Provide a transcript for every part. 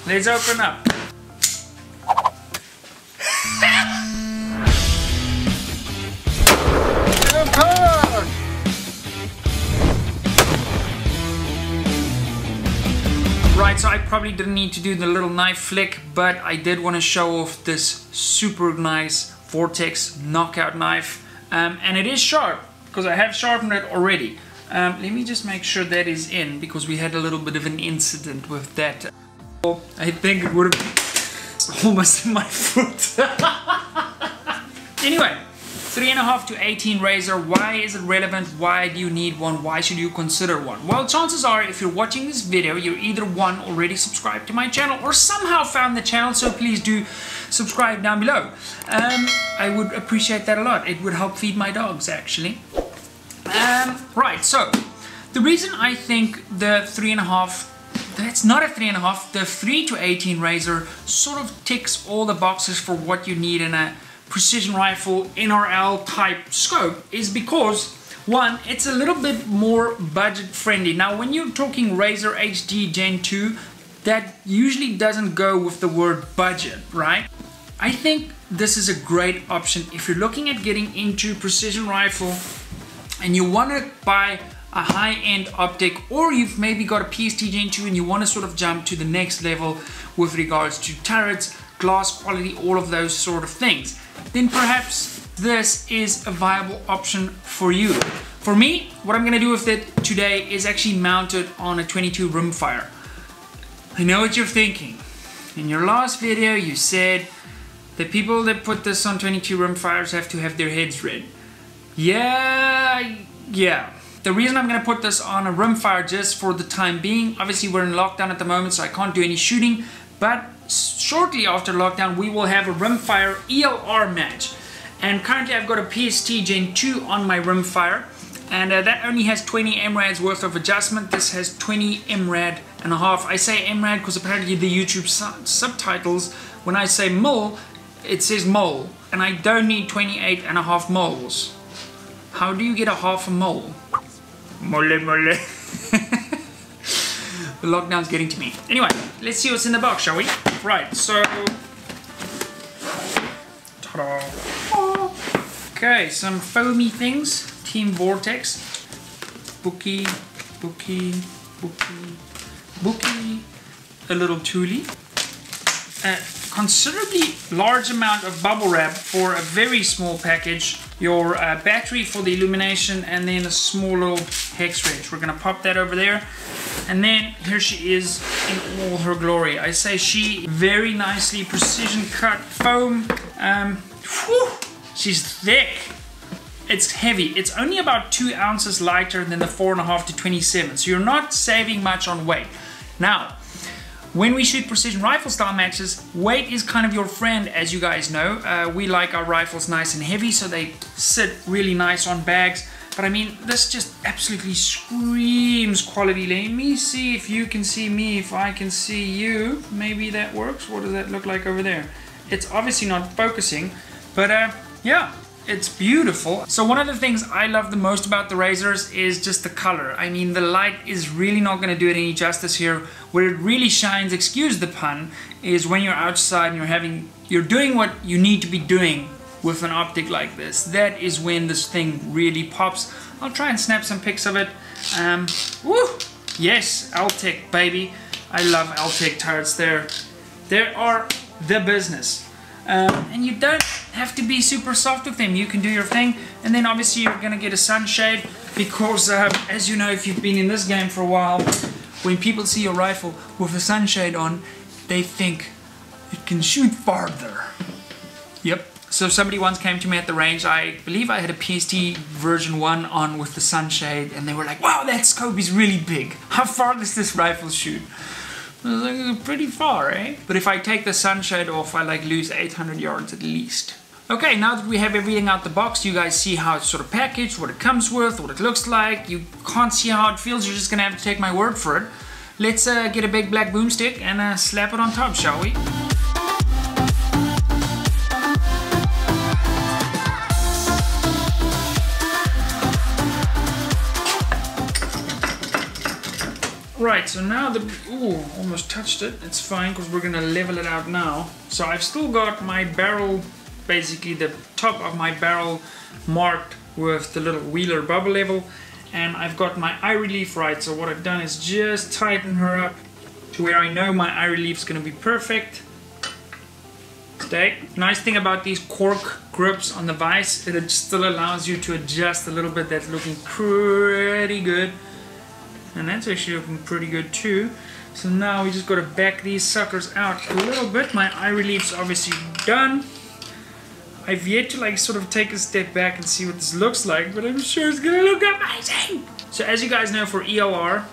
let's open up. Right, so I probably didn't need to do the little knife flick, but I did want to show off this super nice Vortex knockout knife. And it is sharp, because I have sharpened it already. Let me just make sure that is in, because we had a little bit of an incident with that. I think it would have almost in my foot. Anyway, 3.5 to 18 razor. Why is it relevant? Why do you need one? Why should you consider one? Well, chances are if you're watching this video, you're either one, already subscribed to my channel, or somehow found the channel, so please do subscribe down below. I would appreciate that a lot. It would help feed my dogs, actually. Right, so the reason I think the 3.5, that's not a 3.5, the 3 to 18 razor sort of ticks all the boxes for what you need in a precision rifle NRL type scope is because, one, it's a little bit more budget friendly. Now when you're talking Razor HD Gen 2, that usually doesn't go with the word budget, right? I think this is a great option if you're looking at getting into precision rifle and you want to buy a high-end optic, or you've maybe got a PST Gen 2 and you want to sort of jump to the next level with regards to turrets, glass quality, all of those sort of things, then perhaps this is a viable option for you. For me, what I'm going to do with it today is actually mount it on a 22 rimfire. I know what you're thinking. In your last video you said the people that put this on 22 rimfires have to have their heads red. Yeah. The reason I'm going to put this on a rimfire just for the time being, obviously we're in lockdown at the moment, so I can't do any shooting, but shortly after lockdown we will have a rimfire ELR match. And currently I've got a PST Gen 2 on my rimfire, and that only has 20 MRADs worth of adjustment. This has 20 MRAD and a half. I say MRAD because apparently the YouTube subtitles, when I say mil, it says mole, and I don't need 28 and a half moles. How do you get a half a mole? Mole. The lockdown's getting to me. Anyway, let's see what's in the box, shall we? Right, so... ta-da! Okay, some foamy things. Team Vortex. Bookie. A little toolie. Considerably large amount of bubble wrap for a very small package. Your battery for the illumination, and then a small little hex wrench. We're gonna pop that over there. And then here she is in all her glory. I say she, very nicely precision cut foam. Whew, she's thick. It's heavy. It's only about 2 ounces lighter than the 4.5 to 27. So you're not saving much on weight. Now, when we shoot precision rifle style matches, weight is kind of your friend, as you guys know. We like our rifles nice and heavy, so they sit really nice on bags. But I mean, this just absolutely screams quality. Let me see if you can see me, if I can see you. Maybe that works. What does that look like over there? It's obviously not focusing, but yeah. It's beautiful. So one of the things I love the most about the razors is just the color. I mean, the light is really not going to do it any justice here. Where it really shines, excuse the pun, is when you're outside and you're doing what you need to be doing with an optic like this. That is when this thing really pops. I'll try and snap some pics of it. Woo! Yes, Altec, baby. I love Altec turrets. They are the business. And you don't have to be super soft with them. You can do your thing, and then obviously you're gonna get a sunshade because as you know, if you've been in this game for a while, when people see your rifle with a sunshade on, they think it can shoot farther. Yep. So somebody once came to me at the range, I believe I had a PST version 1 on with the sunshade, and they were like, wow, that scope is really big. How far does this rifle shoot? I was like, pretty far, eh? But if I take the sunshade off, I like lose 800 yards at least. Okay, now that we have everything out the box, you guys see how it's sort of packaged, what it comes with, what it looks like. You can't see how it feels, you're just gonna have to take my word for it. Let's get a big black boomstick and slap it on top, shall we? Right, so now ooh, almost touched it. It's fine because we're gonna level it out now. So I've still got my barrel, basically the top of my barrel marked with the little wheeler bubble level, and I've got my eye relief right. So what I've done is just tighten her up to where I know my eye relief is gonna be perfect. Okay. Nice thing about these cork grips on the vise, it still allows you to adjust a little bit. That's looking pretty good. And that's actually looking pretty good too. So now we just got to back these suckers out a little bit. My eye relief's obviously done. I've yet to like sort of take a step back and see what this looks like, but I'm sure it's gonna look amazing. So as you guys know, for ELR,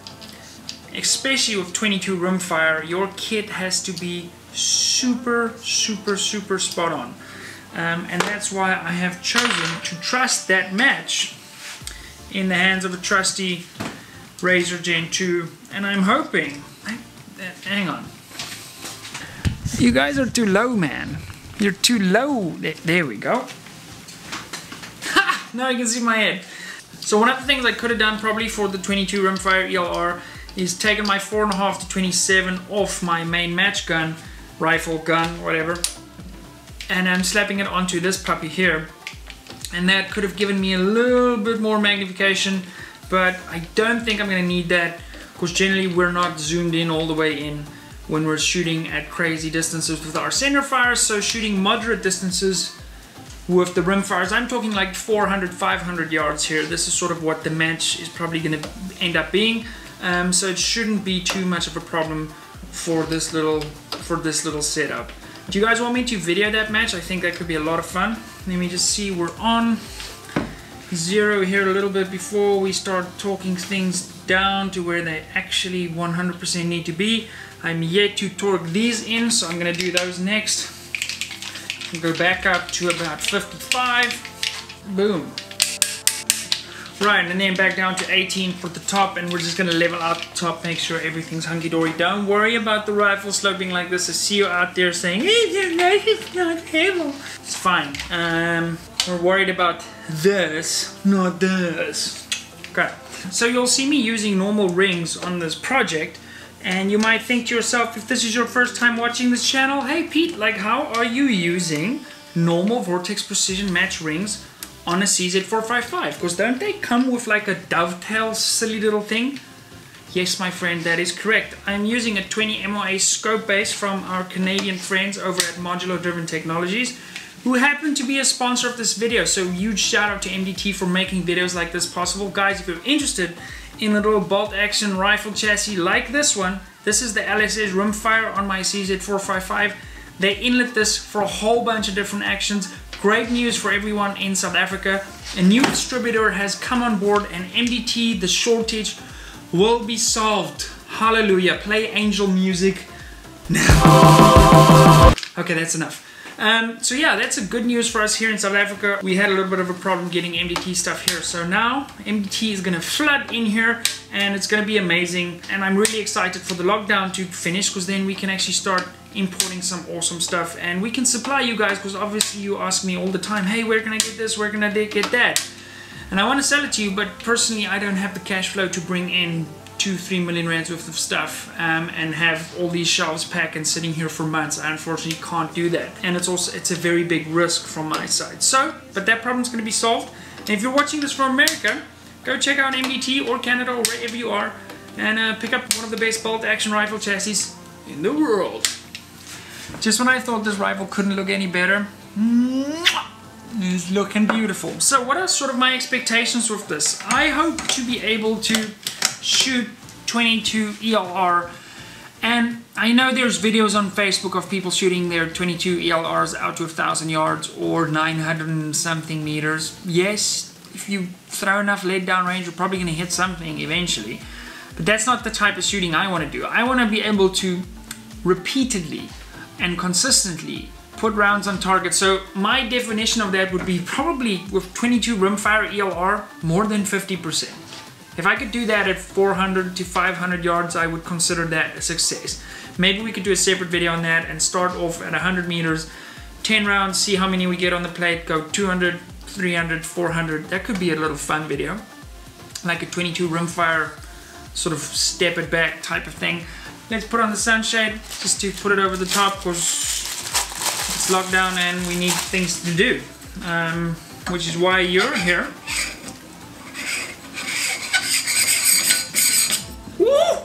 especially with 22 rimfire, your kit has to be super spot on. And that's why I have chosen to trust that match in the hands of a trusty Razor Gen 2, and I'm hoping, hang on, you guys are too low, man, you're too low. There we go. Ha! Now you can see my head. So one of the things I could have done probably for the 22 rimfire ELR is taken my 4.5 to 27 off my main match gun, rifle gun, whatever, and I'm slapping it onto this puppy here, and that could have given me a little bit more magnification. But I don't think I'm going to need that, because generally we're not zoomed in all the way in when we're shooting at crazy distances with our center fires. So shooting moderate distances with the rim fires, I'm talking like 400, 500 yards here. This is sort of what the match is probably going to end up being. So it shouldn't be too much of a problem for this little setup. Do you guys want me to video that match? I think that could be a lot of fun. Let me just see, we're on 0 here a little bit before we start talking things down to where they actually 100% need to be. I'm yet to torque these in, so I'm going to do those next. I'll go back up to about 55. Boom. Right, and then back down to 18 for the top, and we're just going to level out the top, make sure everything's hunky-dory. Don't worry about the rifle sloping like this. I see you out there saying, it's not able. It's fine. We're worried about this, not this. Okay, so you'll see me using normal rings on this project, and you might think to yourself, if this is your first time watching this channel, hey Pete, like how are you using normal Vortex Precision Match rings on a CZ455? Because don't they come with like a dovetail silly little thing? Yes, my friend, that is correct. I'm using a 20 MOA scope base from our Canadian friends over at Modular Driven Technologies, who happen to be a sponsor of this video. So huge shout out to MDT for making videos like this possible. Guys, if you're interested in a little bolt action rifle chassis like this one, this is the LSS rimfire on my CZ455. They inlet this for a whole bunch of different actions. Great news for everyone in South Africa. A new distributor has come on board, and MDT, the shortage will be solved. Hallelujah. Play angel music now. Okay, that's enough. So yeah, that's a good news for us here in South Africa. We had a little bit of a problem getting MDT stuff here. So now MDT is gonna flood in here, and it's gonna be amazing. And I'm really excited for the lockdown to finish, because then we can actually start importing some awesome stuff, and we can supply you guys, because obviously you ask me all the time, hey, where can I get this, where can I get that? And I want to sell it to you, but personally I don't have the cash flow to bring in 2-3 million rands worth of stuff and have all these shelves packed and sitting here for months. I unfortunately can't do that, and it's a very big risk from my side. So, but that problem's going to be solved. And if you're watching this from America, go check out MDT or Canada or wherever you are, and pick up one of the best bolt action rifle chassis in the world. Just when I thought this rifle couldn't look any better, it's looking beautiful. So what are sort of my expectations with this? I hope to be able to shoot 22 ELR, and I know there's videos on Facebook of people shooting their 22 ELRs out to 1,000 yards or 900 and something meters. Yes, if you throw enough lead down range, you're probably going to hit something eventually, but that's not the type of shooting I want to do. I want to be able to repeatedly and consistently put rounds on target. So my definition of that would be probably with 22 rimfire ELR, more than 50%. If I could do that at 400 to 500 yards, I would consider that a success. Maybe we could do a separate video on that and start off at 100 meters, 10 rounds, see how many we get on the plate, go 200, 300, 400. That could be a little fun video. Like a 22 rimfire sort of step it back type of thing. Let's put on the sunshade just to put it over the top because it's locked down and we need things to do, which is why you're here. Woo!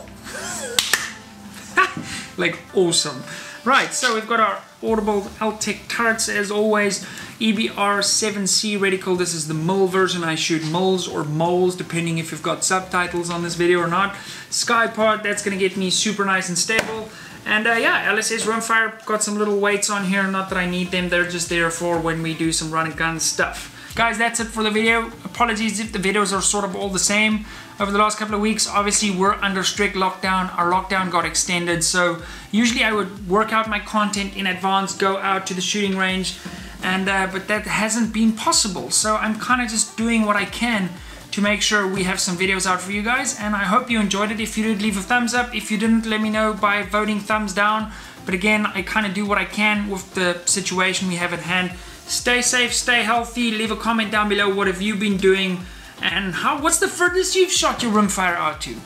Like awesome. Right, so we've got our Audible Altec turrets as always. EBR7C reticle. This is the mil version. I shoot mils or moles depending if you've got subtitles on this video or not. SkyPod, that's going to get me super nice and stable. And yeah, LSS rimfire, got some little weights on here. Not that I need them, they're just there for when we do some run and gun stuff. Guys, that's it for the video. Apologies if the videos are sort of all the same. Over the last couple of weeks, obviously we're under strict lockdown. Our lockdown got extended, so usually I would work out my content in advance, go out to the shooting range, and but that hasn't been possible. So I'm kind of just doing what I can to make sure we have some videos out for you guys, and I hope you enjoyed it. If you did, leave a thumbs up. If you didn't, let me know by voting thumbs down. But again, I kind of do what I can with the situation we have at hand. Stay safe, stay healthy. Leave a comment down below. What have you been doing? And what's the furthest you've shot your rimfire out to?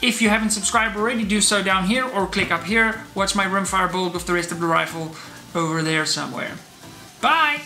If you haven't subscribed already, do so down here or click up here. Watch my rimfire build with the rest of the rifle over there somewhere. Bye!